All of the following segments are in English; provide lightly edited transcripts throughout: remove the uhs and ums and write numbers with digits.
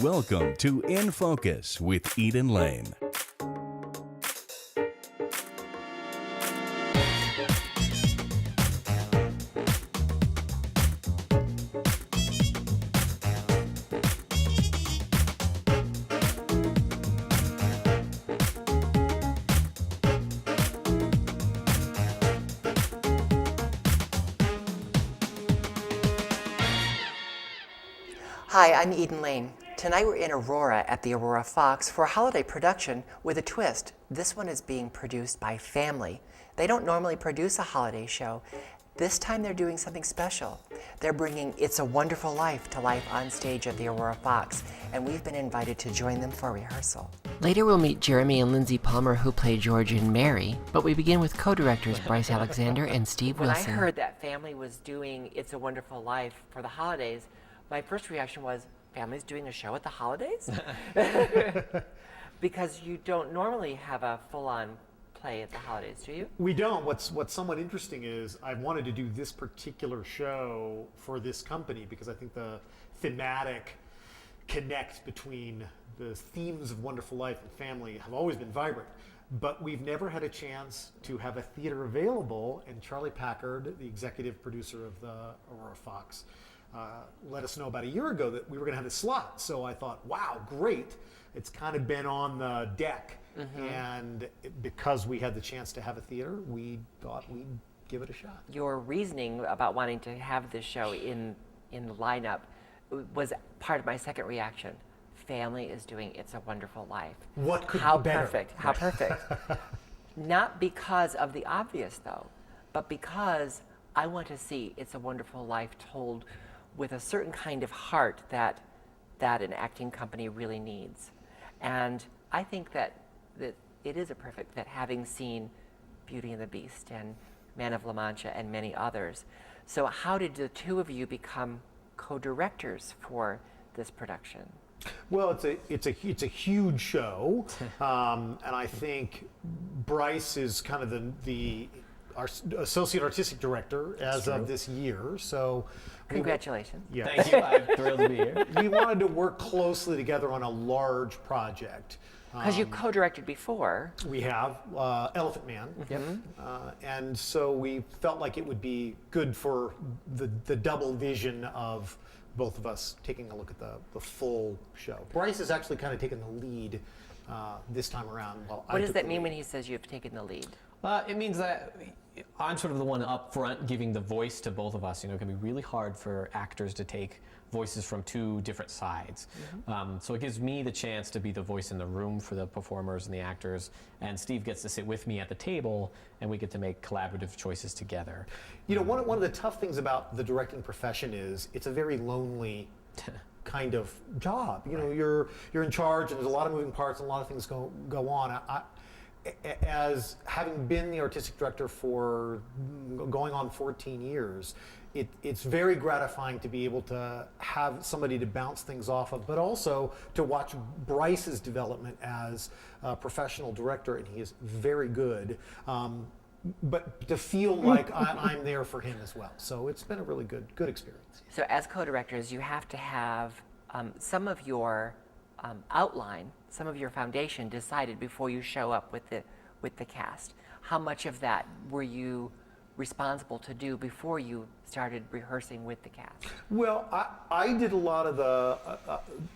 Welcome to In Focus with Eden Lane. Hi, I'm Eden Lane. Tonight we're in Aurora at the Aurora Fox for a holiday production with a twist. This one is being produced by Phamaly. They don't normally produce a holiday show. This time they're doing something special. They're bringing It's a Wonderful Life to life on stage at the Aurora Fox, and we've been invited to join them for rehearsal. Later we'll meet Jeremy and Lyndsay Palmer, who play George and Mary, but we begin with co-directors Bryce Alexander and Steve Wilson. When I heard that Phamaly was doing It's a Wonderful Life for the holidays, my first reaction was, Phamaly's doing a show at the holidays? Because you don't normally have a full-on play at the holidays, do you? We don't. What's somewhat interesting is I wanted to do this particular show for this company because I think the thematic connect between the themes of Wonderful Life and family have always been vibrant. But we've never had a chance to have a theater available, and Charlie Packard, the executive producer of the Aurora Fox, let us know about a year ago that we were going to have this slot. So I thought, wow, great. It's kind of been on the deck. And because we had the chance to have a theater, we thought we'd give it a shot. Your reasoning about wanting to have this show in the lineup was part of my second reaction. Phamaly is doing It's a Wonderful Life. What could How be better? perfect, how perfect. Not because of the obvious, though, but because I want to see It's a Wonderful Life told with a certain kind of heart that an acting company really needs. And I think that it is a perfect fit, having seen Beauty and the Beast and Man of La Mancha and many others. So how did the two of you become co-directors for this production? Well, it's a huge show, and I think Bryce is kind of our associate artistic director as of this year. So, congratulations! Yeah, thank you. I'm thrilled to be here. We wanted to work closely together on a large project. Because you co-directed before. We have Elephant Man, and so we felt like it would be good for the double vision of both of us taking a look at the full show. Bryce has actually kind of taken the lead this time around. What does that mean when he says you've taken the lead? It means that I'm sort of the one up front giving the voice to both of us. You know, it can be really hard for actors to take voices from two different sides. So it gives me the chance to be the voice in the room for the performers and the actors, and Steve gets to sit with me at the table, and we get to make collaborative choices together. You know, one of the tough things about the directing profession is it's a very lonely kind of job. You know, you're in charge, and there's a lot of moving parts, and a lot of things go on. As having been the artistic director for going on 14 years, it's very gratifying to be able to have somebody to bounce things off of, but also to watch Bryce's development as a professional director, and he is very good. But to feel like I'm there for him as well. So it's been a really good experience. So as co-directors, you have to have some of your outline, some of your foundation decided before you show up with the cast. How much of that were you responsible to do before you started rehearsing with the cast? Well, I did a lot of the,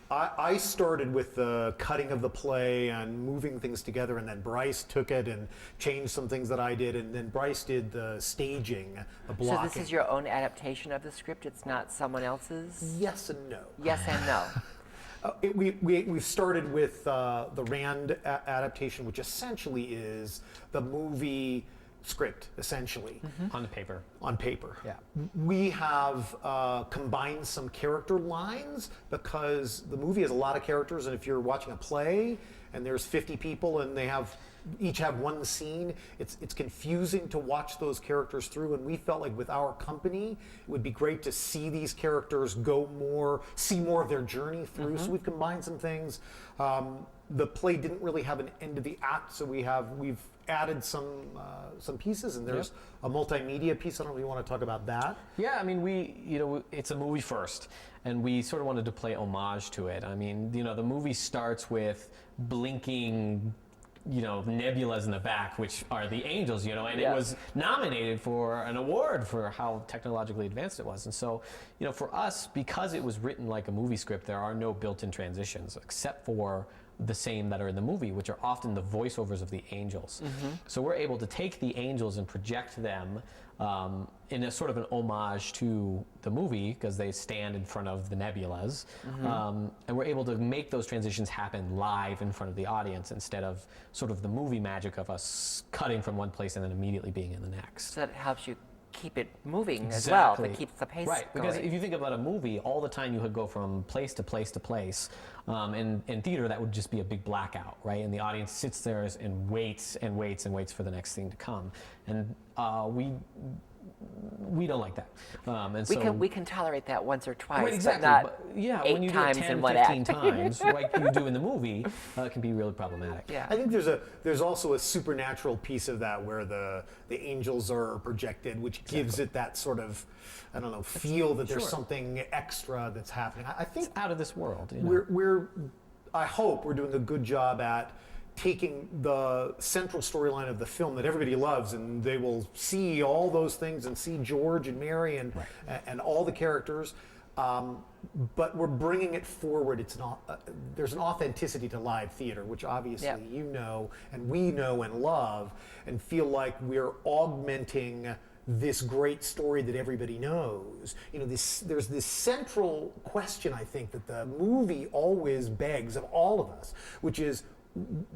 I started with the cutting of the play and moving things together, and then Bryce took it and changed some things that I did, and then Bryce did the staging, the blocking. So this is your own adaptation of the script? It's not someone else's? Yes and no. Yes and no. We've started with the Rand adaptation, which essentially is the movie script, essentially. On the paper. On paper. Yeah. We have combined some character lines because the movie has a lot of characters, and if you're watching a play and there's 50 people and they each have one scene, it's confusing to watch those characters through, and we felt like with our company it would be great to see these characters see more of their journey through. So we've combined some things. The play didn't really have an end of the act, so we've added some pieces, and there's a multimedia piece. I don't know if you want to talk about that. Yeah, I mean, it's a movie first, and we sort of wanted to play homage to it. I mean, the movie starts with blinking, nebulas in the back, which are the angels, and it was nominated for an award for how technologically advanced it was. And so, for us, because it was written like a movie script, there are no built-in transitions except for the same that are in the movie, which are often the voiceovers of the angels. So we're able to take the angels and project them in a sort of an homage to the movie, because they stand in front of the nebulas, and we're able to make those transitions happen live in front of the audience instead of sort of the movie magic of us cutting from one place and then immediately being in the next. So that helps you keep it moving as well. That keeps the pace right, because going. if you think about a movie, all the time you would go from place to place to place. In theater, that would just be a big blackout, right? And the audience sits there and waits and waits and waits for the next thing to come. And we don't like that. And we can tolerate that once or twice, right, exactly. but not when you do it 10, 15 times, like you do in the movie, it can be really problematic. Yeah. I think there's also a supernatural piece of that where the angels are projected, which gives it that sort of, I don't know, feel that there's something extra that's happening. I think it's out of this world. I hope we're doing a good job at taking the central storyline of the film that everybody loves, and they will see all those things and see George and Mary and all the characters, but we're bringing it forward. It's not there's an authenticity to live theater, which obviously you know and we know and love, and feel like we're augmenting this great story that everybody knows. There's this central question, I think, that the movie always begs of all of us, which is,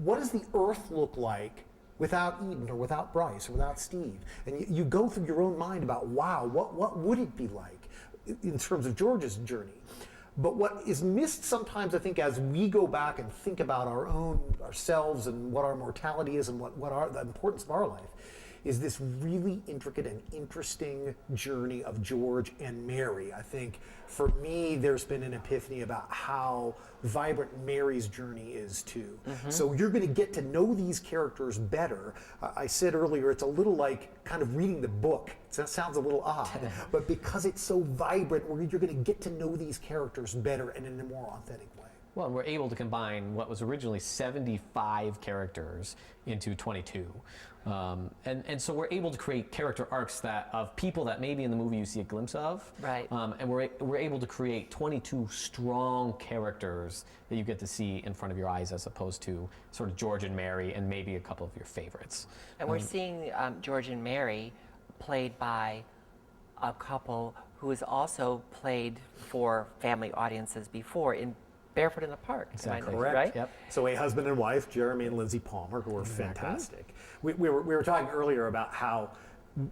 what does the Earth look like without Eden or without Bryce or without Steve? And you go through your own mind about, wow, what would it be like in terms of George's journey? But what is missed sometimes, I think, as we go back and think about ourselves and what our mortality is and what are the importance of our life, is this really intricate and interesting journey of George and Mary. I think for me, there's been an epiphany about how vibrant Mary's journey is too. So you're going to get to know these characters better. I said earlier, it's a little like kind of reading the book. That sounds a little odd, but because it's so vibrant, you're going to get to know these characters better and in a more authentic way. Well, we're able to combine what was originally 75 characters into 22. And so we're able to create character arcs of people that maybe in the movie you see a glimpse of. Right. And we're able to create 22 strong characters that you get to see in front of your eyes, as opposed to sort of George and Mary and maybe a couple of your favorites. And we're seeing George and Mary played by a couple who has also played for family audiences before in Barefoot in the Park. Exactly. Correct. Right? Yep. So a husband and wife, Jeremy and Lyndsay Palmer, who are fantastic. We were talking earlier about how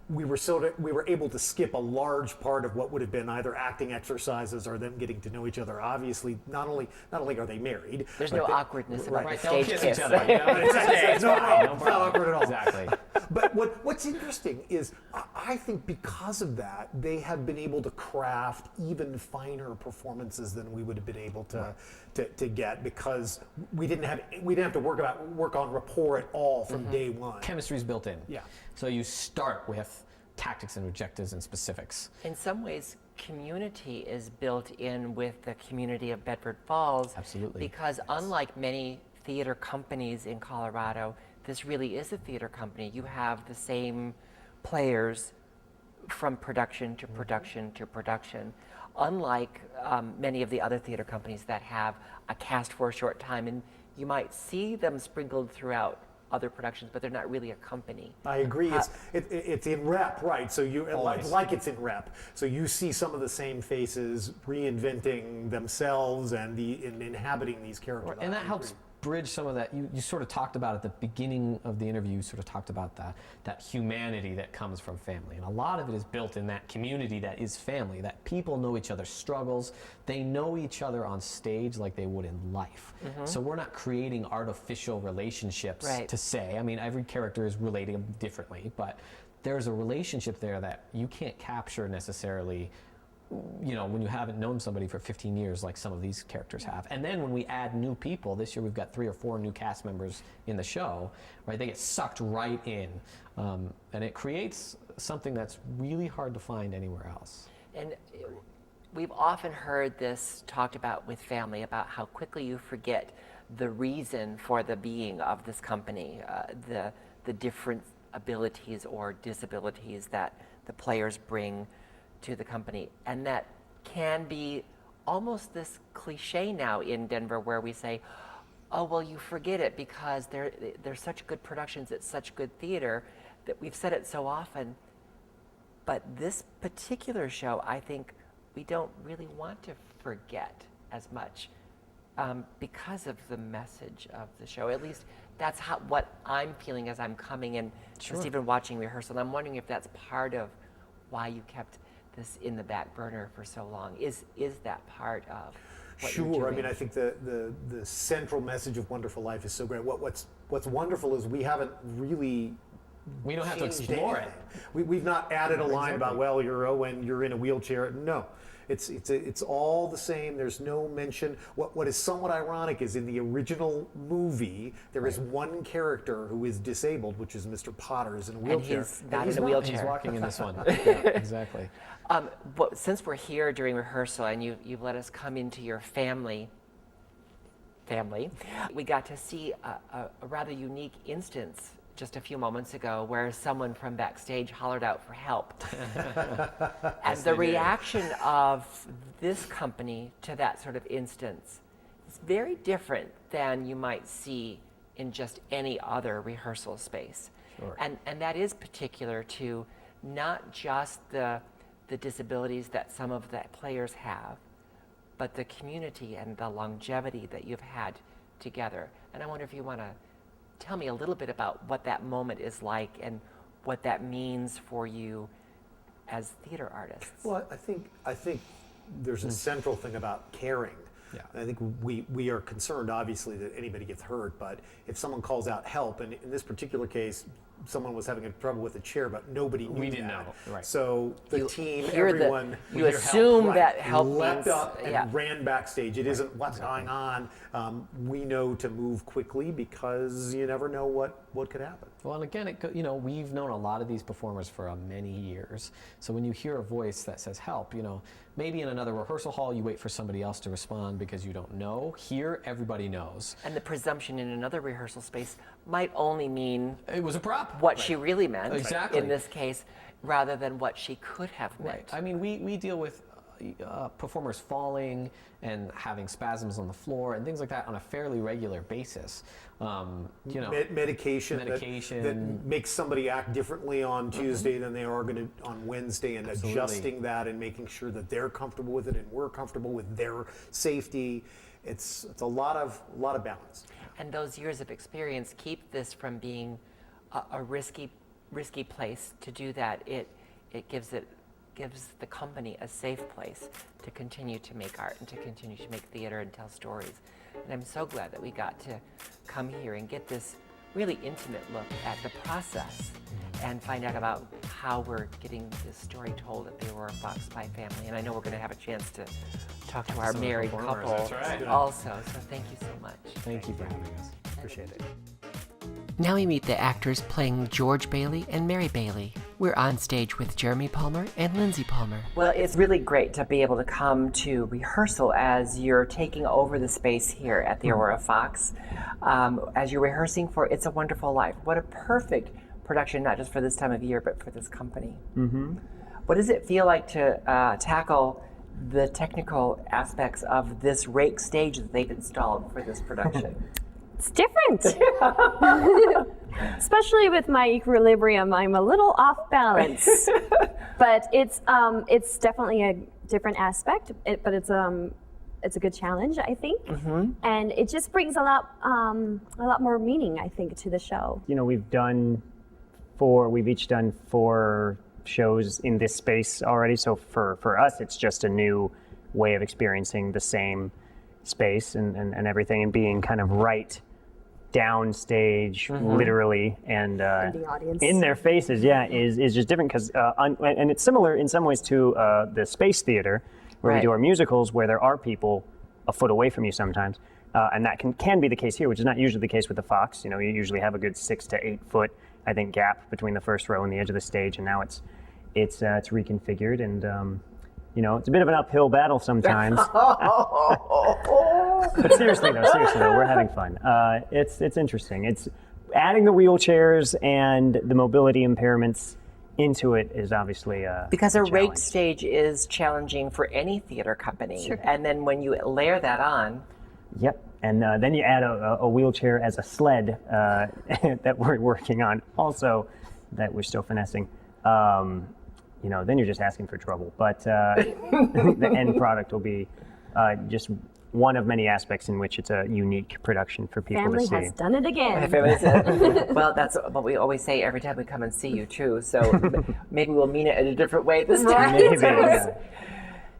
we were able to skip a large part of what would have been either acting exercises or them getting to know each other. Obviously, not only are they married. There's no awkwardness about the They'll stage kiss kiss. each other. It's not awkward at all. Exactly. But what's interesting is I think because of that, they have been able to craft even finer performances than we would have been able to get, because we didn't have to work on rapport at all from day one. Chemistry's built in. Yeah. So you start with tactics and objectives and specifics. In some ways, community is built in with the community of Bedford Falls. Absolutely. Because unlike many theater companies in Colorado, this really is a theater company. You have the same players from production to production to production. Unlike many of the other theater companies that have a cast for a short time, and you might see them sprinkled throughout other productions, but they're not really a company. I agree. It's in rep, right? So like it's in rep. So you see some of the same faces reinventing themselves and inhabiting these characters. And that helps bridge some of that. You sort of talked about at the beginning of the interview, you sort of talked about that humanity that comes from family. And a lot of it is built in that community that is family, that people know each other's struggles. They know each other on stage like they would in life. So we're not creating artificial relationships to say. I mean, every character is relating differently, but there's a relationship there that you can't capture necessarily when you haven't known somebody for 15 years like some of these characters have. And then when we add new people, this year we've got 3 or 4 new cast members in the show, right? They get sucked right in. And it creates something that's really hard to find anywhere else. And we've often heard this talked about with family, about how quickly you forget the reason for the being of this company, the different abilities or disabilities that the players bring to the company. And that can be almost this cliche now in Denver, where we say, oh, well, you forget it because they're such good productions, it's such good theater, that we've said it so often. But this particular show, I think we don't really want to forget as much because of the message of the show. At least that's what I'm feeling as I'm coming in, just even watching rehearsal. And I'm wondering if that's part of why you kept this in the back burner for so long. Is that part of what you're doing? I mean, I think the central message of Wonderful Life is so great. What's wonderful is we haven't really We don't have to explore anything. We've not added a line about, well, you're in a wheelchair. No, it's all the same. There's no mention. What is somewhat ironic is in the original movie, there is one character who is disabled, which is Mr. Potter, is in a wheelchair. And he's not in a wheelchair. He's walking in this one. Yeah, exactly. But since we're here during rehearsal and you've let us come into your family, we got to see a rather unique instance just a few moments ago where someone from backstage hollered out for help. And the reaction of this company to that sort of instance is very different than you might see in just any other rehearsal space. Sure. And that is particular to not just the disabilities that some of the players have, but the community and the longevity that you've had together. And I wonder if you want to tell me a little bit about what that moment is like and what that means for you as theater artists. Well, I think there's a central thing about caring. Yeah. And I think we are concerned, obviously, that anybody gets hurt, but if someone calls out help, and in this particular case, someone was having trouble with a chair, but nobody knew We didn't that. know, right. So the team, You're everyone, you assume right, that help leapt means, up and ran backstage. It isn't what's going on. We know to move quickly because you never know what could happen. Well, and again, we've known a lot of these performers for many years. So when you hear a voice that says help, maybe in another rehearsal hall you wait for somebody else to respond because you don't know. Here, everybody knows. And the presumption in another rehearsal space might only mean It was a prop. what she really meant Exactly. in this case, rather than what she could have meant. Right. I mean, we deal with performers falling and having spasms on the floor and things like that on a fairly regular basis. Medication Medication. that makes somebody act differently on Tuesday than they are going to on Wednesday, and Absolutely. adjusting that and making sure that they're comfortable with it and we're comfortable with their safety. It's a lot of balance. And those years of experience keep this from being a risky place to do that. It gives the company a safe place to continue to make art and to continue to make theater and tell stories. And I'm so glad that we got to come here and get this really intimate look at the process and find out about how we're getting this story told at the Aurora Fox by Family. And I know we're going to have a chance to talk to our Some of the married performers, couple that's right. also. So thank you so much. Thank you for having us. Appreciate it. Now we meet the actors playing George Bailey and Mary Bailey. We're on stage with Jeremy Palmer and Lyndsay Palmer. Well, it's really great to be able to come to rehearsal as you're taking over the space here at the Aurora Fox. As you're rehearsing for It's a Wonderful Life. What a perfect production, not just for this time of year, but for this company. Mm-hmm. What does it feel like to tackle the technical aspects of this rake stage that they've installed for this production? It's different. Especially with my equilibrium, I'm a little off balance. But it's definitely a different aspect. But it's a good challenge, I think. Mm-hmm. And it just brings a lot more meaning, I think, to the show. We've each done 4 shows in this space already. So for us, it's just a new way of experiencing the same space and everything, and being kind of right downstage, literally, and the audience. in their faces, is just different because, and it's similar in some ways to the space theater, where we do our musicals, where there are people a foot away from you sometimes, and that can be the case here, which is not usually the case with the Fox. You know, you usually have a good 6 to 8 foot, I think, gap between the first row and the edge of the stage, and now it's reconfigured, and you know, it's a bit of an uphill battle sometimes. But seriously though, we're having fun. It's interesting. It's adding the wheelchairs and the mobility impairments into it is obviously Because a raked challenge. stage is challenging for any theater company. Sure. And then when you layer that on, Yep, and then you add a wheelchair as a sled that we're working on, also that we're still finessing. You know, then you're just asking for trouble. But the end product will be just one of many aspects in which it's a unique production for people Family to see. has done it again. well, that's what we always say every time we come and see you, too. So maybe we'll mean it in a different way this time. Maybe, yeah.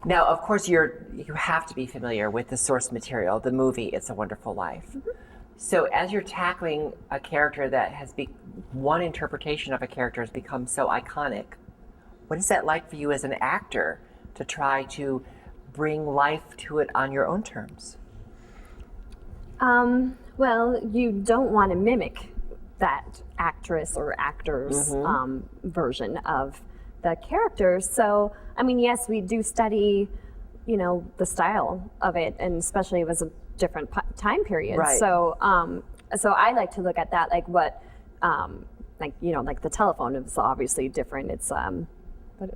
Now, of course, you have to be familiar with the source material, the movie It's a Wonderful Life. So as you're tackling a character that has one interpretation of a character has become so iconic, what is that like for you as an actor to try to bring life to it on your own terms? Well, you don't want to mimic that actress or actor's version of the character. So, I mean, yes, we do study, you know, the style of it, and especially it was a different time period. Right. So, so I like to look at that, like what, like, you know, like the telephone is obviously different. It's what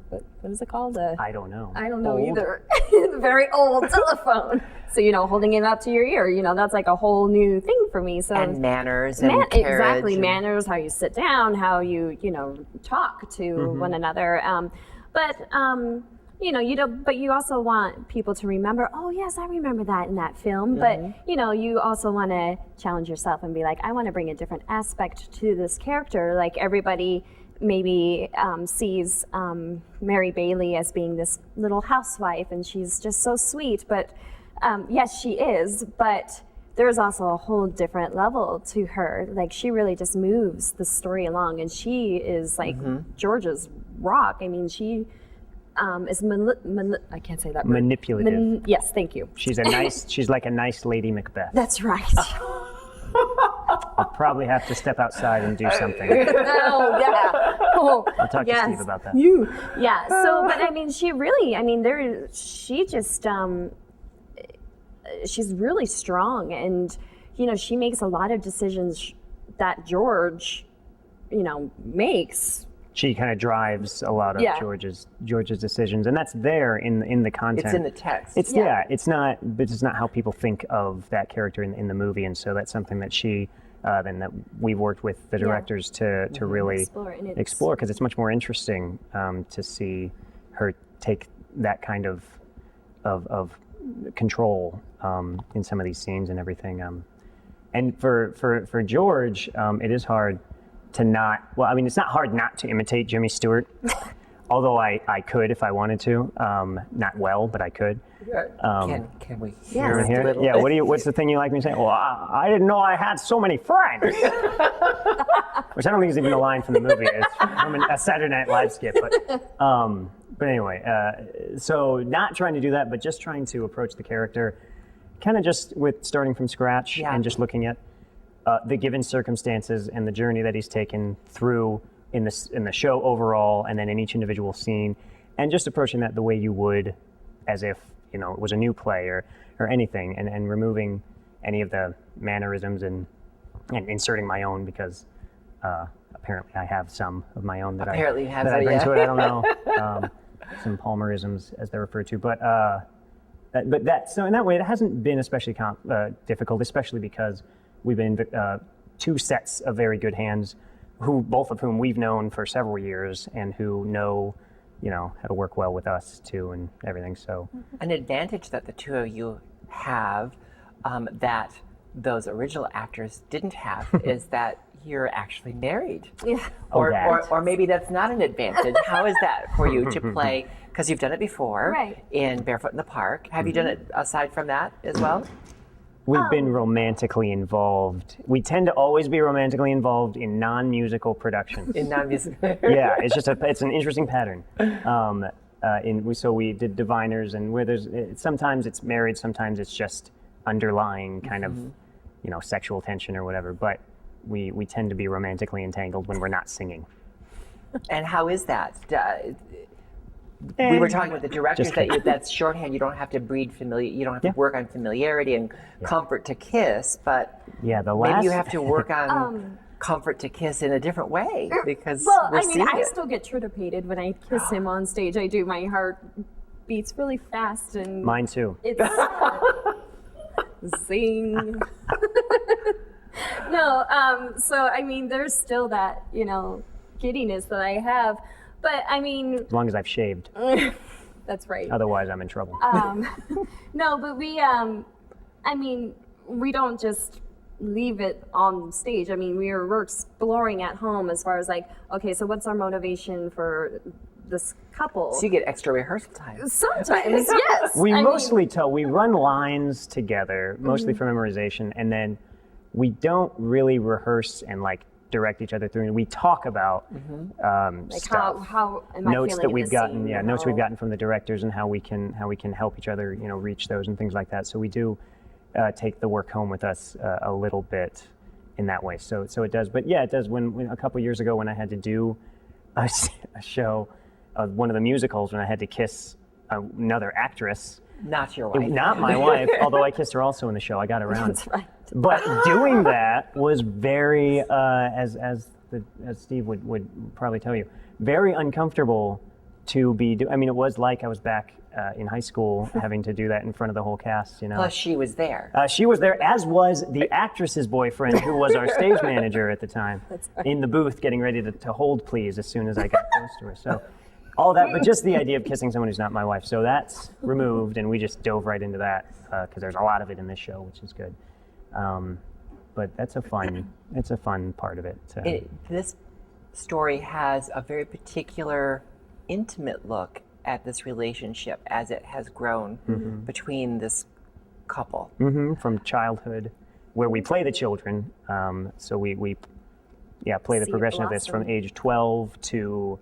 is it called? I don't know. I don't know either. It's a very old telephone. So, you know, holding it up to your ear, you know, that's like a whole new thing for me. So And manners and carriage. exactly, manners, how you sit down, how you know, talk to one another. You know, but you also want people to remember, oh yes, I remember that in that film. But, you know, you also want to challenge yourself and be like, I want to bring a different aspect to this character. Like everybody maybe sees Mary Bailey as being this little housewife, and she's just so sweet. But yes, she is, but there's also a whole different level to her. Like she really just moves the story along, and she is like George's rock. I mean, she is I can't say that word. Manipulative. Yes, thank you. She's like a nice Lady Macbeth. That's right. I'll probably have to step outside and do something. Oh, yeah. Oh, I'll talk to Steve about that. Yeah. So, but I mean, she really, I mean, she just, she's really strong, and, you know, she makes a lot of decisions that George, you know, makes. She kind of drives a lot of George's decisions, and that's there in the content. It's in the text. It's it's not how people think of that character in the movie, and so that's something that she then that we've worked with the directors to really explore, because it's much more interesting to see her take that kind of control in some of these scenes and everything. And for George, it is hard to not, well, I mean, it's not hard not to imitate Jimmy Stewart, although I could if I wanted to. Not well, but I could. Can we Hear hear a little? Yeah, what's the thing you like me saying? Well, I didn't know I had so many friends. Which I don't think is even a line from the movie. It's from a Saturday Night Live skit. But anyway, so not trying to do that, but just trying to approach the character kind of just with starting from scratch and just looking at the given circumstances and the journey that he's taken through in the show overall, and then in each individual scene, and just approaching that the way you would as if, you know, it was a new play or anything, and removing any of the mannerisms and inserting my own, because apparently I have some of my own that I bring to it. I don't know, some Palmerisms as they're referred to, but that, so in that way it hasn't been especially difficult, especially because we've been two sets of very good hands, both of whom we've known for several years, and who know, you know, how to work well with us too and everything. So an advantage that the two of you have that those original actors didn't have is that you're actually married. Yeah. Or maybe that's not an advantage. How is that for you to play? Because you've done it before right. in Barefoot in the Park. Have you done it aside from that as well? We've been romantically involved. We tend to always be romantically involved in non-musical productions. In non-music. Yeah, it's an interesting pattern. So we did Diviners, and where sometimes it's married, sometimes it's just underlying kind of, sexual tension or whatever. But we tend to be romantically entangled when we're not singing. And how is that? We were talking with the directors that's shorthand. You don't have to breed you don't have to work on familiarity and comfort to kiss, but maybe you have to work on comfort to kiss in a different way because I still get trigger-pated when I kiss him on stage. I do. My heart beats really fast, and mine too. It's zing. No, so I mean, there's still that giddiness that I have. But I mean, as long as I've shaved. That's right. Otherwise, I'm in trouble. No, but we don't just leave it on stage. I mean, we're exploring at home as far as okay, so what's our motivation for this couple? So you get extra rehearsal time. Sometimes, yes. We we run lines together, mostly for memorization, and then we don't really rehearse and direct each other through. We talk about stuff, how am I notes feeling that in we've this gotten, scene, notes we've gotten from the directors, and how we can help each other, reach those and things like that. So we do take the work home with us a little bit in that way. So it does, but yeah, it does. When a couple years ago, when I had to do a show, one of the musicals, when I had to kiss another actress. Not your wife. Not my wife, although I kissed her also in the show. I got around. That's right. But doing that was very, as Steve would probably tell you, very uncomfortable to be. It was like I was back in high school having to do that in front of the whole cast. Plus, she was there. She was there, as was the actress's boyfriend, who was our stage manager at the time, in the booth, getting ready to hold please as soon as I got close to her. So. All that, but just the idea of kissing someone who's not my wife. So that's removed, and we just dove right into that because there's a lot of it in this show, which is good. But it's a fun part of it. This story has a very particular, intimate look at this relationship as it has grown between this couple. From childhood, where we play the children. So we play the progression of this from age 12 to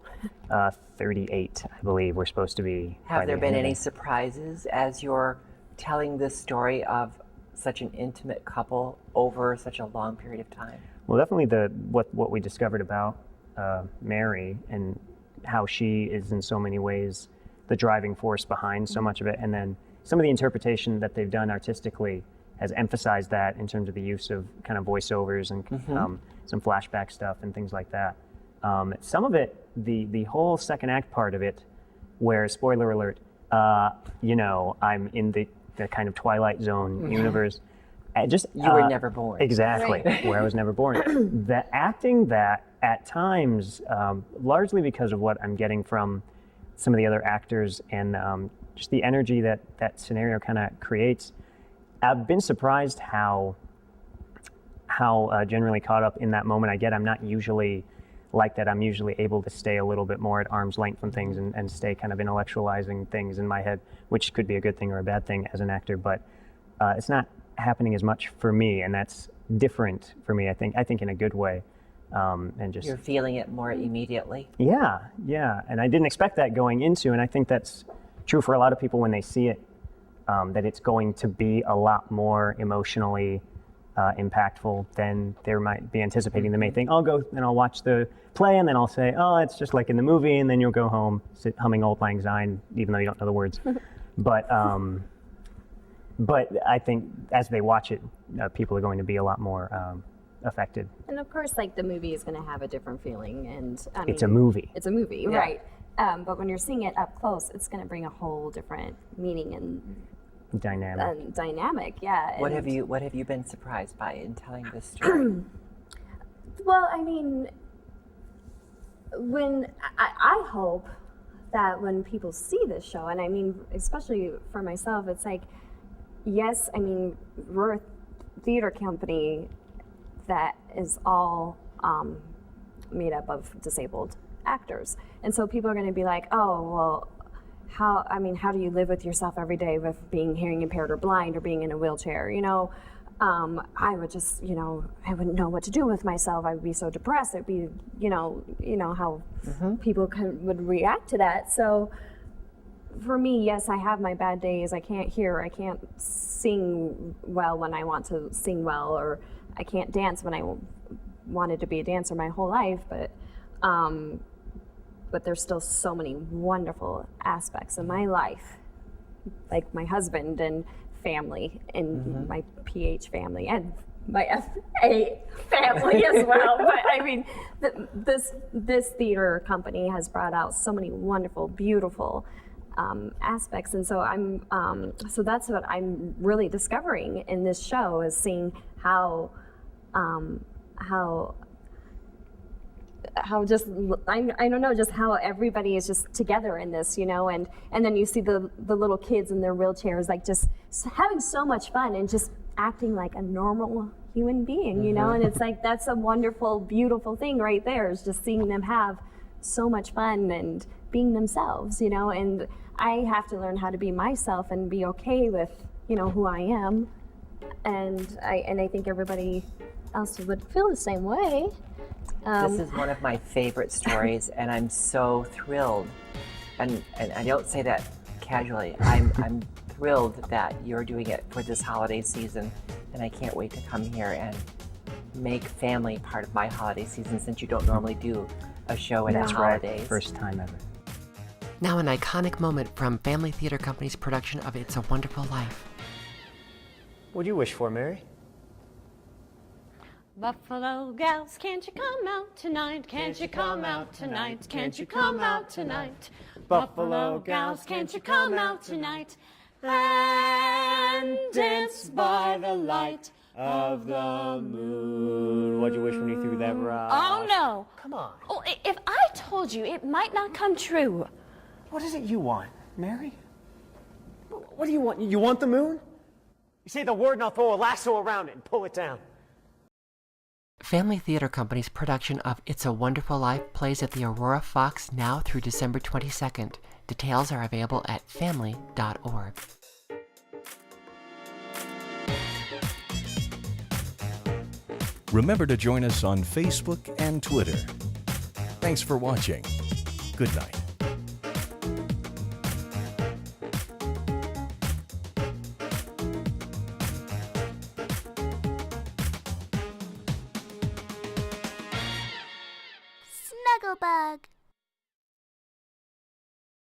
38, I believe we're supposed to be. Have there been any surprises as you're telling this story of such an intimate couple over such a long period of time? Well, definitely what we discovered about Mary and how she is in so many ways the driving force behind so much of it, and then some of the interpretation that they've done artistically has emphasized that in terms of the use of kind of voiceovers and some flashback stuff and things like that. Some of it, the whole second act part of it, where, spoiler alert, I'm in the kind of Twilight Zone universe. You were never born. Exactly, where I was never born. The acting that at times, largely because of what I'm getting from some of the other actors and just the energy that scenario kind of creates, I've been surprised how generally caught up in that moment I get. I'm not usually like that. I'm usually able to stay a little bit more at arm's length from things and stay kind of intellectualizing things in my head, which could be a good thing or a bad thing as an actor, but it's not happening as much for me, and that's different for me, I think in a good way. And just you're feeling it more immediately. Yeah, and I didn't expect that going into, and I think that's true for a lot of people when they see it, that it's going to be a lot more emotionally impactful than they might be anticipating. They may think, I'll go and I'll watch the play, and then I'll say, oh, it's just like in the movie, and then you'll go home humming Auld Lang Syne, even though you don't know the words. But I think as they watch it, people are going to be a lot more affected. And of course, the movie is going to have a different feeling, and it's a movie. It's a movie, yeah. Right? But when you're seeing it up close, it's going to bring a whole different meaning and dynamic. Yeah. What have you been surprised by in telling this story? Well, I mean, when I hope that when people see this show, and I mean, especially for myself, it's yes, I mean, we're a theater company that is all made up of disabled actors. And so people are going to be like, oh, well, how do you live with yourself every day with being hearing impaired or blind or being in a wheelchair? I would just, I wouldn't know what to do with myself. I would be so depressed. It'd be, how people would react to that. So for me, yes, I have my bad days. I can't hear. I can't sing well when I want to sing well, or I can't dance when I wanted to be a dancer my whole life. But there's still so many wonderful aspects of my life, like my husband and family and my PH family and my FA family as well. But I mean, this theater company has brought out so many wonderful, beautiful aspects, and so so that's what I'm really discovering in this show, is seeing how just I don't know, just how everybody is just together in this, and then you see the little kids in their wheelchairs, like just having so much fun and just acting like a normal human being, and it's like, that's a wonderful, beautiful thing right there, is just seeing them have so much fun and being themselves, and I have to learn how to be myself and be okay with, who I am, and I think everybody else would feel the same way. This is one of my favorite stories, and I'm so thrilled, and I don't say that casually. I'm thrilled that you're doing it for this holiday season, and I can't wait to come here and make family part of my holiday season, since you don't normally do a show in the holidays. Right. First time ever. Now, an iconic moment from Phamaly Theatre Company's production of It's a Wonderful Life. What'd you wish for, Mary? Buffalo gals, can't you come out tonight? Can't you come out tonight? Can't you come out tonight? Buffalo gals, can't you come out tonight? And dance by the light of the moon. What'd you wish when you threw that rock? Oh no! Come on. Oh, if I told you, it might not come true. What is it you want, Mary? What do you want? You want the moon? You say the word and I'll throw a lasso around it and pull it down. Phamaly Theatre Company's production of It's a Wonderful Life plays at the Aurora Fox now through December 22nd. Details are available at phamaly.org. Remember to join us on Facebook and Twitter. Thanks for watching. Good night. Snugglebug.